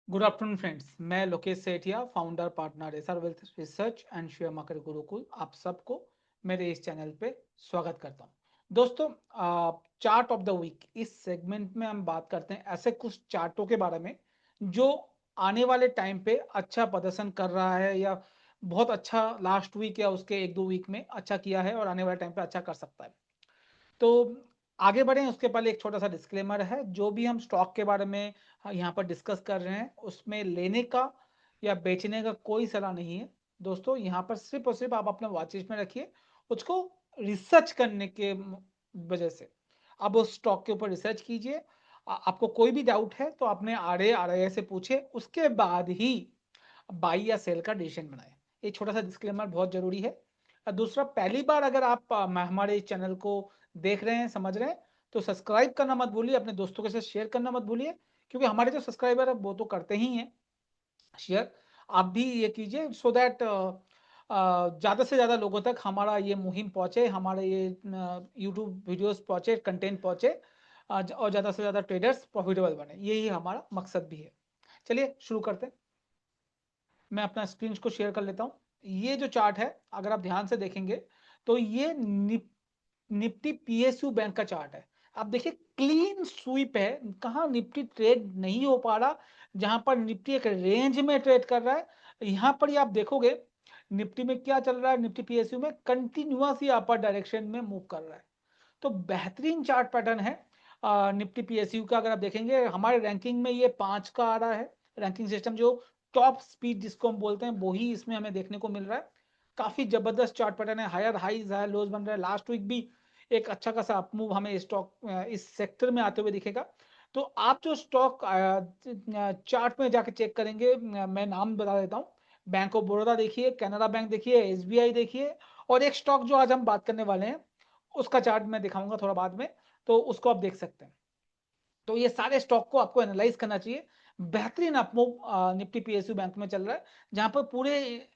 Good afternoon friends, मैं Lokesh Sethia, founder partner SR wealth research and share market Gurukul. आप सबको मेरे इस चैनल पे स्वागत करता हूं। दोस्तों, चार्ट ऑफ द वीक इस सेगमेंट में हम बात करते हैं ऐसे कुछ चार्टों के बारे में जो आने वाले टाइम पे अच्छा प्रदर्शन कर रहा है या बहुत अच्छा लास्ट वीक या उसके एक दो वीक में अच्छा किया है और आने वाले टाइम पे अच्छा कर सकता है। तो आगे बढ़ें उसके पहले एक छोटा सा डिस्क्लेमर है। जो भी हम स्टॉक के बारे में यहाँ पर डिस्कस कर रहे हैं उसमें लेने का या बेचने का कोई सलाह नहीं है। दोस्तों, यहाँ पर सिर्फ और सिर्फ आप अपने वॉचेज में रखिए उसको रिसर्च करने के वजह से। अब उस स्टॉक के ऊपर रिसर्च कीजिए। आपको कोई भी डाउट है तो अपने आर से पूछे, उसके बाद ही बाई या सेल का डिसीजन बनाए। ये छोटा सा डिस्क्लेमर बहुत जरूरी है। और दूसरा, पहली बार अगर आप हमारे इस चैनल को देख रहे हैं, समझ रहे हैं, तो सब्सक्राइब करना मत भूलिए, अपने दोस्तों के साथ शेयर करना मत भूलिए, क्योंकि हमारे जो सब्सक्राइबर है वो तो करते ही हैं शेयर। आप भी ये कीजिए सो दैट ज़्यादा से ज़्यादा लोगों तक हमारा ये मुहिम पहुंचे, हमारे ये यूट्यूब वीडियोस पहुंचे, कंटेंट पहुंचे, और ज़्यादा से ज़्यादा ट्रेडर्स प्रॉफिटेबल बने। यही हमारा मकसद भी है। चलिए शुरू करते हैं। मैं अपना स्क्रीन को शेयर कर लेता हूँ। ये जो चार्ट है, अगर आप ध्यान से देखेंगे तो ये निफ्टी पीएसयू बैंक का चार्ट है। आप देखिए क्लीन स्वीप है, कहाँ निफ्टी ट्रेड नहीं हो पा रहा, जहां पर निफ्टी एक रेंज में ट्रेड कर रहा है। यहां पर ही आप देखोगे निफ्टी में क्या चल रहा है, निफ्टी पीएसयू में कंटिन्यूअस ही अपर डायरेक्शन में मूव कर रहा है। तो बेहतरीन चार्ट पैटर्न है निफ्टी पीएसयू का। अगर आप देखेंगे हमारे रैंकिंग में ये 5 का आ रहा है। रैंकिंग सिस्टम जो टॉप स्पीड जिसको हम बोलते हैं वो ही इसमें हमें देखने को मिल रहा है। काफी जबरदस्त चार्ट पैटर्न है, हायर हाईज हायर लोज बन रहा है। लास्ट वीक भी एक अच्छा खासा अपमूव हमें स्टॉक इस सेक्टर में आते हुए दिखेगा। तो आप जो स्टॉक चार्ट में जाके चेक करेंगे, मैं नाम बता देता हूँ। बैंक ऑफ बड़ौदा देखिए, कैनरा बैंक देखिए, एसबीआई देखिए, और एक स्टॉक जो आज हम बात करने वाले हैं उसका चार्ट मैं दिखाऊंगा थोड़ा बाद में, तो उसको आप देख सकते हैं। तो ये सारे स्टॉक को आपको एनालाइज करना चाहिए। बेहतरीन अपमूव निफ्टी पीएसयू बैंक में चल रहा है, जहां पर पूरे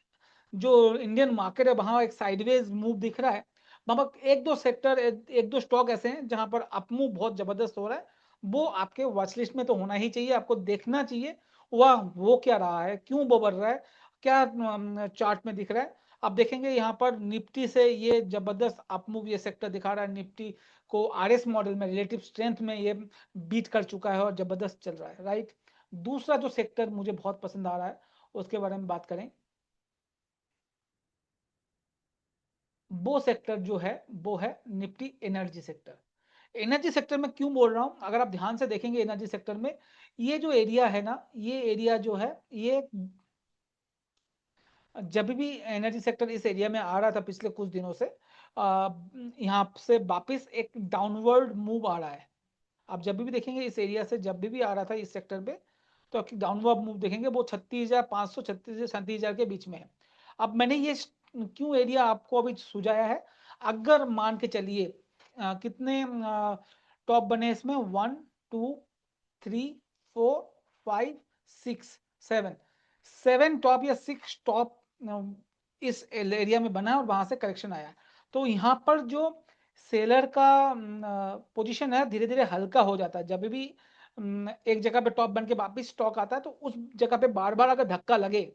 जो इंडियन मार्केट है वहां एक साइडवेज मूव दिख रहा है। मगर एक दो सेक्टर, एक दो स्टॉक ऐसे हैं जहां पर अपमूव बहुत जबरदस्त हो रहा है। वो आपके वॉच लिस्ट में तो होना ही चाहिए, आपको देखना चाहिए वह वो क्या रहा है, क्यों वो बढ़ रहा है, क्या चार्ट में दिख रहा है। आप देखेंगे यहाँ पर निफ्टी से ये जबरदस्त अपमूव ये सेक्टर दिखा रहा है। निफ्टी को आरएस मॉडल में रिलेटिव स्ट्रेंथ में ये बीट कर चुका है और जबरदस्त चल रहा है, राइट। दूसरा जो सेक्टर मुझे बहुत पसंद आ रहा है उसके बारे में बात करें, वो सेक्टर जो है वो है Nifty energy sector. Energy sector में क्यों बोल रहा हूं, अगर आप ध्यान से देखेंगे एनर्जी सेक्टर में ये जो एरिया है ना, ये एरिया जो है ये जब भी एनर्जी सेक्टर इस एरिया में आ रहा था पिछले कुछ दिनों से, यहाँ से वापस एक डाउनवर्ड मूव आ रहा है। आप जब भी देखेंगे इस एरिया से, जब भी आ रहा था इस सेक्टर पे, तो आपकी डाउनवर्ड मूव देखेंगे वो 36,500 36,000 के बीच में है। अब मैंने ये क्यों एरिया आपको अभी सुझाया है, अगर मान के चलिए कितने टॉप बने इसमें, 1 2 3 4 5 6 7, 7 टॉप या 6 टॉप इस एरिया में बना है और वहां से करेक्शन आया। तो यहाँ पर जो सेलर का पोजीशन है धीरे धीरे हल्का हो जाता है। जब भी एक जगह पे टॉप बन के वापिस स्टॉक आता है तो उस जगह पे बार बार अगर धक्का लगे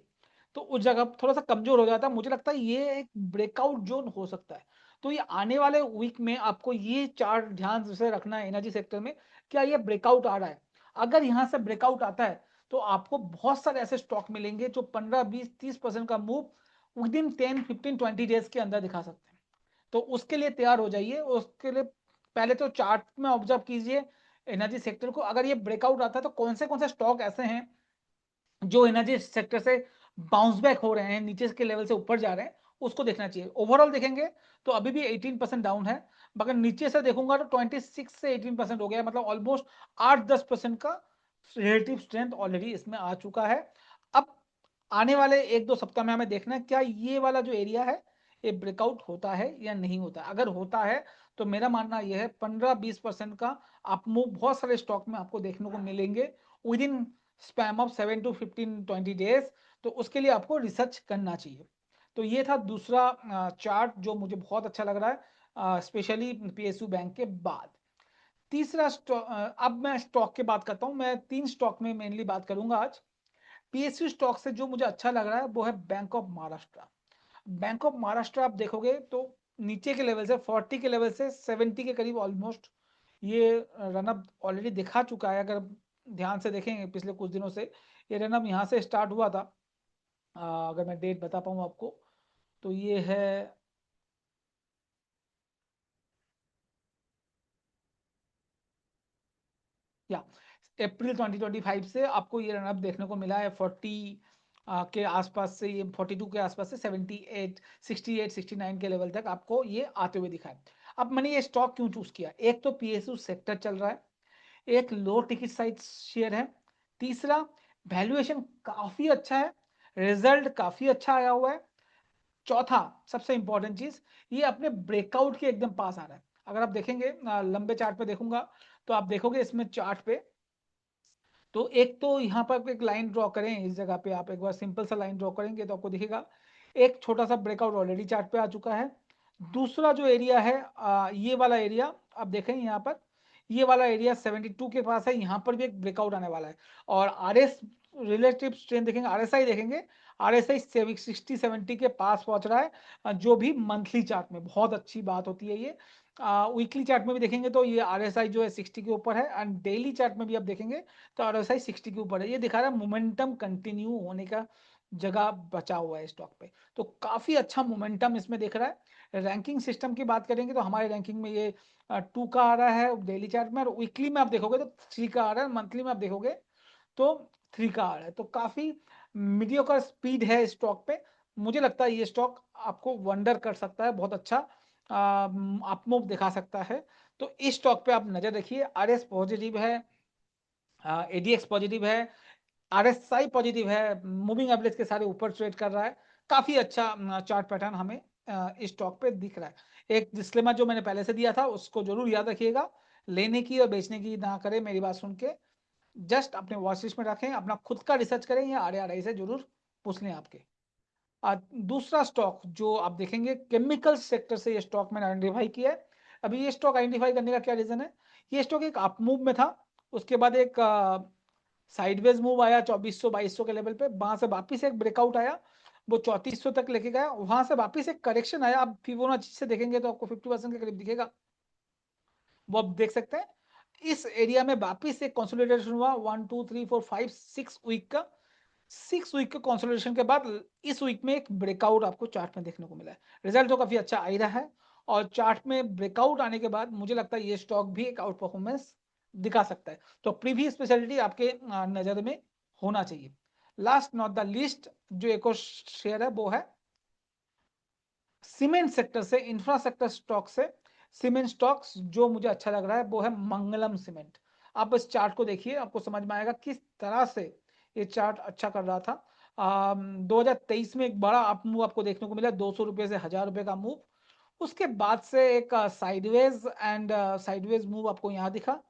तो उस जगह थोड़ा सा कमजोर हो जाता है। मुझे लगता है ये एक ब्रेकआउट जोन हो सकता है। तो ये आने वाले वीक में आपको ये चार्ट ध्यान से रखना है एनर्जी सेक्टर में, क्या ये ब्रेकआउट आ रहा है। अगर यहाँ से ब्रेकआउट आता है तो आपको बहुत सारे ऐसे स्टॉक मिलेंगे जो 15 20 30% का मूव विद इन 10 15 20 डेज के अंदर दिखा सकते हैं। तो उसके लिए तैयार हो जाइए। उसके लिए पहले तो चार्ट में ऑब्जर्व कीजिए एनर्जी सेक्टर को। अगर ये ब्रेकआउट आता है तो कौन से स्टॉक ऐसे हैं जो एनर्जी सेक्टर से बाउंस बैक हो रहे हैं, नीचे के लेवल से ऊपर जा रहे हैं, उसको देखना चाहिए। ओवरऑल देखेंगे तो अभी भी 18% डाउन है, मगर नीचे से देखूंगा तो 26 से 18% हो गया, मतलब ऑलमोस्ट 8-10% का रिलेटिव स्ट्रेंथ ऑलरेडी इसमें आ चुका है। अब आने वाले एक दो सप्ताह में हमें देखना है क्या ये वाला जो एरिया है ये ब्रेकआउट होता है या नहीं होता। अगर होता है तो मेरा मानना यह है 15-20% का अपमूव बहुत सारे स्टॉक में आपको देखने को मिलेंगे with in span of 7 to 15 20 days. तो उसके लिए आपको रिसर्च करना चाहिए। तो ये था दूसरा चार्ट जो मुझे बहुत अच्छा लग रहा है, स्पेशली पीएसयू बैंक के बाद। तीसरा अब मैं स्टॉक की बात करता हूं। मैं 3 स्टॉक में मेनली बात करूंगा आज। पीएसयू स्टॉक से जो मुझे अच्छा लग रहा है वो है bank of Maharashtra. Bank of Maharashtra आप देखोगे तो नीचे के लेवल से 40 के लेवल से 70 के करीब ऑलमोस्ट ये रनअप ऑलरेडी दिखा चुका है। अगर ध्यान से देखेंगे पिछले कुछ दिनों से ये रनअप यहाँ से स्टार्ट हुआ था। अगर मैं डेट बता पाऊँ आपको तो ये है या अप्रैल 2025 से आपको ये रनअप देखने को मिला है 40 के आसपास से, ये 42 के आसपास से 78 68 69 के लेवल तक आपको ये आते हुए दिखा है। अब मैंने ये स्टॉक क्यों चूज किया, एक तो पीएसयू सेक्टर चल रहा है, एक लो टिकट साइज शेयर है, तीसरा वैल्यूएशन काफी अच्छा है, रिजल्ट काफी अच्छा आया हुआ है, चौथा सबसे इंपॉर्टेंट चीज ये अपने ब्रेकआउट के एकदम पास आ रहा है। अगर आप देखेंगे लंबे चार्ट पे देखूंगा तो आप देखोगे इसमें चार्ट पे तो एक तो यहाँ पर एक लाइन ड्रॉ करें, इस जगह पे आप एक बार सिंपल सा लाइन ड्रॉ करेंगे तो आपको दिखेगा एक छोटा सा ब्रेकआउट ऑलरेडी चार्ट पे आ चुका है। दूसरा जो एरिया है ये वाला एरिया आप देखें यहाँ पर, ये वाला एरिया 72 के पास है, यहाँ पर भी एक ब्रेकआउट आने वाला है। और आरएस रिलेटिव स्ट्रेंथ देखेंगे, आरएसआई देखेंगे, आरएसआई 60 70 के पास पहुंच रहा है, जो भी मंथली चार्ट में बहुत अच्छी बात होती है ये। वीकली चार्ट में भी देखेंगे तो ये आरएसआई जो है 60 के ऊपर है, एंड डेली चार्ट में भी आप देखेंगे तो आरएसआई 60 के ऊपर है। ये दिखा रहा है मोमेंटम कंटिन्यू होने का जगह बचा हुआ है स्टॉक पे, तो काफी अच्छा मोमेंटम इसमें दिख रहा है। रैंकिंग सिस्टम की बात करेंगे तो हमारे रैंकिंग में ये 2 का आ रहा है डेली चार्ट में, और वीकली में आप देखोगे तो 3 का आ रहा है, मंथली में आप देखोगे तो 3 का आ रहा है। तो काफी मीडियोकर स्पीड है स्टॉक पे। मुझे लगता है ये स्टॉक आपको वंडर कर सकता है, बहुत अच्छा अपमूव दिखा सकता है। तो इस स्टॉक पे आप नजर रखिए। आरएस पॉजिटिव है, एडीएक्स पॉजिटिव है, आरएसआई पॉजिटिव है, मूविंग एवरेज के सारे ऊपर ट्रेड कर रहा है। काफी अच्छा चार्ट पैटर्न हमें इस स्टॉक पे दिख रहा है। एक डिस्क्लेमर जो मैंने पहले से दिया था उसको जरूर याद रखिएगा, लेने की और बेचने की ना करें, मेरी बात सुन के जस्ट अपने वॉच लिस्ट में रखें, अपना खुद का रिसर्च करें या आरआरआई से जरूर पूछ लें आपके। दूसरा स्टॉक जो आप देखेंगे केमिकल सेक्टर से ये स्टॉक मैंने आइडेंटिफाई किया है। अभी ये स्टॉक आइडेंटिफाई करने का क्या रीजन है, ये स्टॉक एक अप मूव में था, उसके बाद एक साइडवेज मूव आया 2400 2200 के लेवल पे, वहां से वापिस एक ब्रेकआउट आया, वो 3400 तक लेके गया, वहां से वापिस एक करेक्शन आया। आप फिबोनाची से देखेंगे तो आपको 50% के करीब दिखेगा, वो आप देख सकते हैं। इस एरिया में वापिस एक कंसोलिडेशन हुआ 1 2 3 4 5 6 वीक का, 6 वीक के कंसोलिडेशन के बाद इस वीक में एक ब्रेकआउट आपको चार्ट में देखने को मिला है। रिजल्ट तो काफी अच्छा आ ही रहा है, और चार्ट में ब्रेकआउट आने के बाद मुझे लगता है ये स्टॉक भी एक आउट परफॉर्मेंस दिखा सकता है। तो प्रीवी स्पेशलिटी आपके नजर में होना चाहिए। लास्ट नॉट द लीस्ट जो एक और शेयर है वो है सीमेंट सेक्टर से, इंफ्रास्ट्रक्चर स्टॉक से सीमेंट स्टॉक्स जो मुझे अच्छा लग रहा है वो है मंगलम सीमेंट। आप इस चार्ट को देखिए, आपको समझ में आएगा किस तरह से ये चार्ट अच्छा कर रहा था। 2023 में एक बड़ा अप मूव आपको देखने को मिला, 200 रुपए से 1000 रुपए का मूव, उसके बाद से एक साइडवेज एंड साइडवेज मूव आपको यहाँ दिखा।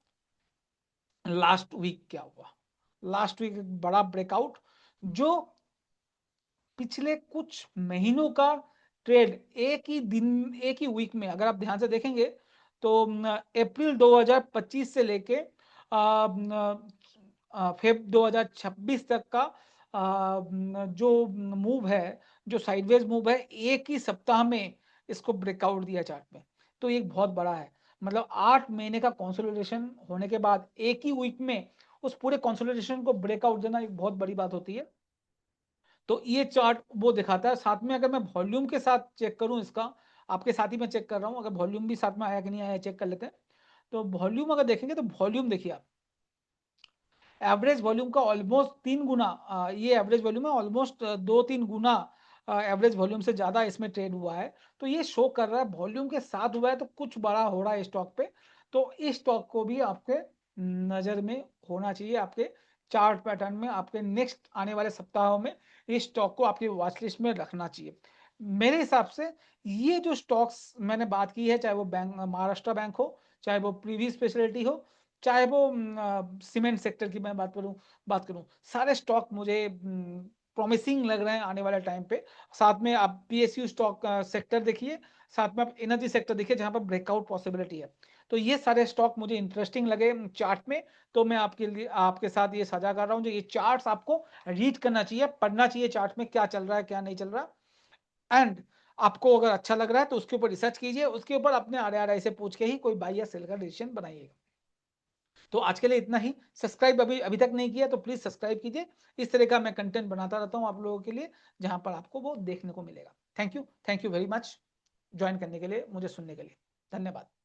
लास्ट वीक क्या हुआ, लास्ट वीक एक बड़ा ब्रेकआउट जो पिछले कुछ महीनों का ट्रेड एक ही दिन एक ही वीक में अगर आप ध्यान से देखेंगे तो अप्रैल 2025 से लेके फेब 2026 तक का जो मूव है, जो साइडवेज मूव है, एक ही सप्ताह में इसको ब्रेकआउट दिया चार्ट में। तो ये बहुत बड़ा है, मतलब 8 महीने का कंसोलिडेशन होने के बाद एक ही वीक में उस पूरे कंसोलिडेशन को ब्रेकआउट देना एक बहुत बड़ी बात होती है। तो ये चार्ट वो दिखाता है। साथ में अगर मैं वॉल्यूम के साथ चेक करूं इसका, आपके साथ ही मैं चेक कर रहा हूं, अगर वॉल्यूम भी साथ में आया कि नहीं आया चेक कर लेते हैं। तो वॉल्यूम अगर देखेंगे तो वॉल्यूम देखिए आप, एवरेज वॉल्यूम का ऑलमोस्ट 3 गुना, ये एवरेज वॉल्यूम है, ऑलमोस्ट 2-3 गुना एवरेज वॉल्यूम से ज्यादा इसमें ट्रेड हुआ है। तो ये शो कर रहा है वॉल्यूम के साथ हुआ है तो कुछ बड़ा हो रहा है स्टॉक पे। तो इस स्टॉक को भी आपके नजर में होना चाहिए, आपके चार्ट पैटर्न में, आपके नेक्स्ट आने वाले सप्ताहों में इस स्टॉक को आपकी वॉच लिस्ट में रखना चाहिए। मेरे हिसाब से ये जो स्टॉक्स मैंने बात की है, चाहे वो बैंक महाराष्ट्र बैंक हो, चाहे वो प्रीवी स्पेशलिटी हो, चाहे वो सीमेंट सेक्टर की मैं बात करूं, सारे स्टॉक मुझे प्रॉमिसिंग लग रहे हैं आने वाले टाइम पे। साथ में आप पीएसयू स्टॉक सेक्टर देखिए, साथ में आप एनर्जी सेक्टर देखिए जहां पर ब्रेकआउट पॉसिबिलिटी है। तो ये सारे स्टॉक मुझे इंटरेस्टिंग लगे चार्ट में, तो मैं आपके लिए आपके साथ ये साझा कर रहा हूँ। जो ये चार्ट्स आपको रीड करना चाहिए, पढ़ना चाहिए चार्ट में क्या चल रहा है क्या नहीं चल रहा। एंड आपको अगर अच्छा लग रहा है तो उसके ऊपर रिसर्च कीजिए, उसके ऊपर अपने RRI से पूछ के ही कोई बाई या सेल का डिसीजन बनाइएगा। तो आज के लिए इतना ही। सब्सक्राइब अभी अभी तक नहीं किया तो प्लीज सब्सक्राइब कीजिए। इस तरह का मैं कंटेंट बनाता रहता हूँ आप लोगों के लिए, जहां पर आपको वो देखने को मिलेगा। Thank you very much join करने के लिए, मुझे सुनने के लिए। धन्यवाद।